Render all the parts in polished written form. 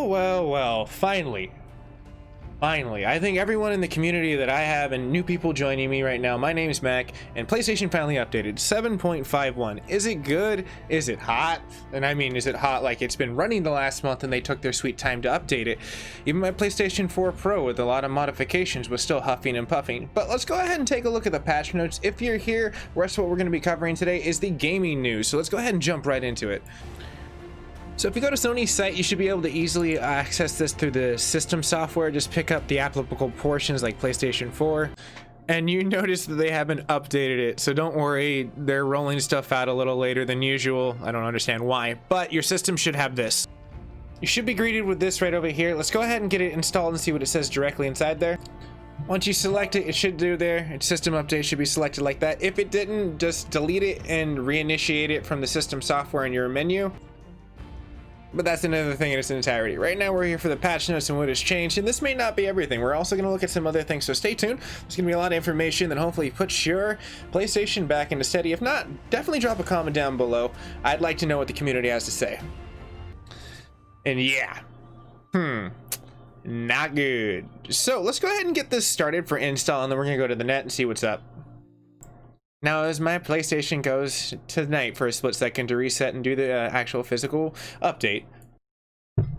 Well, finally. I think everyone in the community that I have and new people joining me right now, my name's Mac, and PlayStation finally updated 7.51. Is it good? Is it hot? And I mean, is it hot like it's been running the last month and they took their sweet time to update it? Even my PlayStation 4 Pro with a lot of modifications was still huffing and puffing. But let's go ahead and take a look at the patch notes. If you're here, the rest of what we're going to be covering today is the gaming news. So let's go ahead and jump right into it. So if you go to Sony's site, you should be able to easily access this through the system software. Just pick up the applicable portions like PlayStation 4. And you notice that they haven't updated it, so don't worry, they're rolling stuff out a little later than usual. I don't understand why, but your system should have this. You should be greeted with this right over here. Let's go ahead and get it installed and see what it says directly inside there. Once you select it, it should do there. Its system update should be selected like that. If it didn't, just delete it and reinitiate it from the system software in your menu. But that's another thing in its entirety. Right now we're here for the patch notes and what has changed, and this may not be everything. We're also going to look at some other things, so stay tuned. There's going to be a lot of information that hopefully puts your PlayStation back into steady. If not, definitely drop a comment down below. I'd like to know what the community has to say. And yeah, not good. So let's go ahead and get this started for install, and then we're going to go to the net and see what's up. Now, as my PlayStation goes tonight for a split second to reset and do the actual physical update,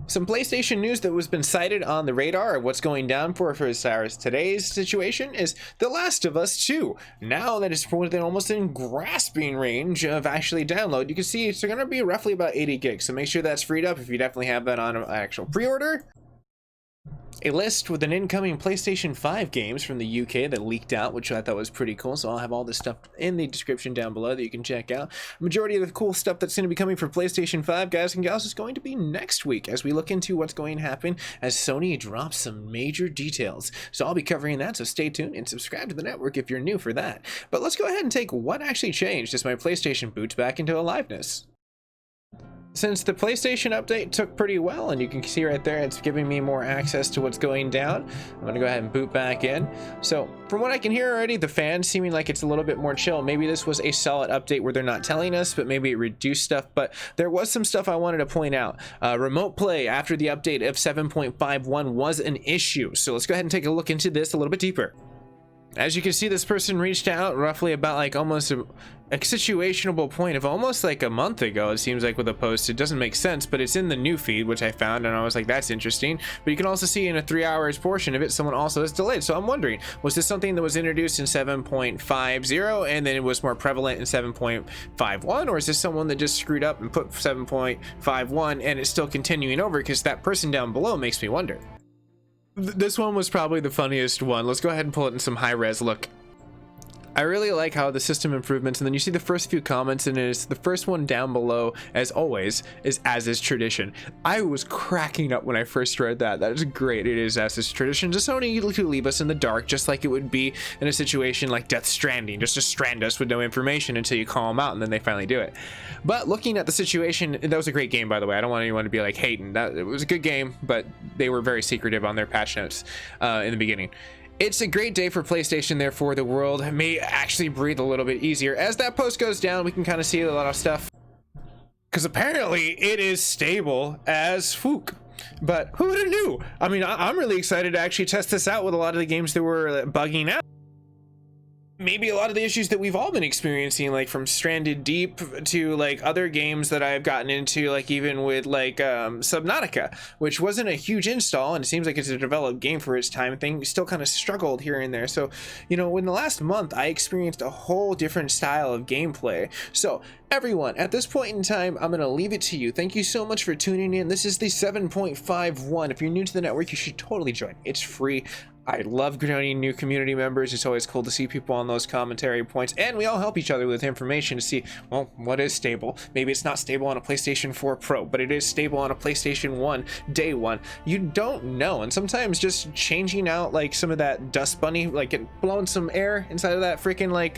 some PlayStation news that was been cited on the radar of what's going down for today's situation is The Last of Us 2. Now that it's within almost in grasping range of actually download, you can see it's going to be roughly about 80 gigs. So make sure that's freed up if you definitely have that on an actual pre-order. A list with an incoming PlayStation 5 games from the UK that leaked out, which I thought was pretty cool. So I'll have all this stuff in the description down below that you can check out. Majority of the cool stuff that's going to be coming for PlayStation 5, guys and gals, is going to be next week as we look into what's going to happen as Sony drops some major details. So I'll be covering that, so stay tuned and subscribe to the network if you're new for that. But let's go ahead and take what actually changed as my PlayStation boots back into aliveness. Since the PlayStation update took pretty well, and you can see right there it's giving me more access to what's going down, I'm gonna go ahead and boot back in. So from what I can hear already, the fans seeming like it's a little bit more chill. Maybe this was a solid update where they're not telling us, but maybe it reduced stuff. But there was some stuff I wanted to point out. Remote play after the update of 7.51 was an issue. So let's go ahead and take a look into this a little bit deeper. As you can see, this person reached out roughly about like almost a situationable point of almost like a month ago, it seems like, with a post. It doesn't make sense, but it's in the new feed, which I found, and I was like, that's interesting. But you can also see in a 3 hours portion of it, someone also has delayed. So I'm wondering, was this something that was introduced in 7.50 and then it was more prevalent in 7.51, or is this someone that just screwed up and put 7.51 and it's still continuing over? Because that person down below makes me wonder. This one was probably the funniest one. Let's go ahead and pull it in some high res look. I really like how the system improvements, and then you see the first few comments, and it's the first one down below, as always, is as is tradition. I was cracking up when I first read that. That is great. It is as is tradition. Just Sony to leave us in the dark, just like it would be in a situation like Death Stranding, just to strand us with no information until you call them out, and then they finally do it. But looking at the situation, that was a great game, by the way. I don't want anyone to be like hating. It was a good game, but they were very secretive on their patch notes in the beginning. It's a great day for PlayStation, therefore the world may actually breathe a little bit easier. As that post goes down, we can kind of see a lot of stuff, because apparently it is stable as fook. But who would have knew? I mean, I'm really excited to actually test this out with a lot of the games that were bugging out. Maybe a lot of the issues that we've all been experiencing, like from Stranded Deep to like other games that I've gotten into, like even with like Subnautica, which wasn't a huge install, and it seems like it's a developed game for its time. Things still kind of struggled here and there. So, you know, in the last month, I experienced a whole different style of gameplay. So everyone, at this point in time, I'm going to leave it to you. Thank you so much for tuning in. This is the 7.51. If you're new to the network, you should totally join. It's free. I love joining new community members. It's always cool to see people on those commentary points, and we all help each other with information to see, well, what is stable. Maybe it's not stable on a PlayStation 4 Pro, but it is stable on a PlayStation 1 day one. You don't know, and sometimes just changing out like some of that dust bunny, like blowing some air inside of that freaking like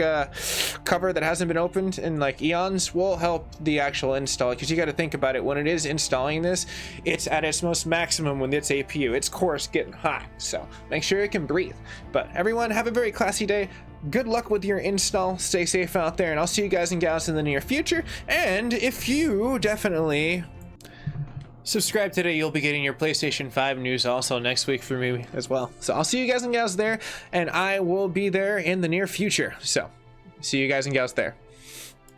cover that hasn't been opened in like eons, will help the actual install. Because you got to think about it, when it is installing this, it's at its most maximum when its APU, its core is getting hot. So make sure it can breathe. But everyone, have a very classy day. Good luck with your install. Stay safe out there, and I'll see you guys and gals in the near future. And if you definitely subscribe today. You'll be getting your PlayStation 5 news also next week for me as well. So I'll see you guys and gals there, and I will be there in the near future. So see you guys and gals there.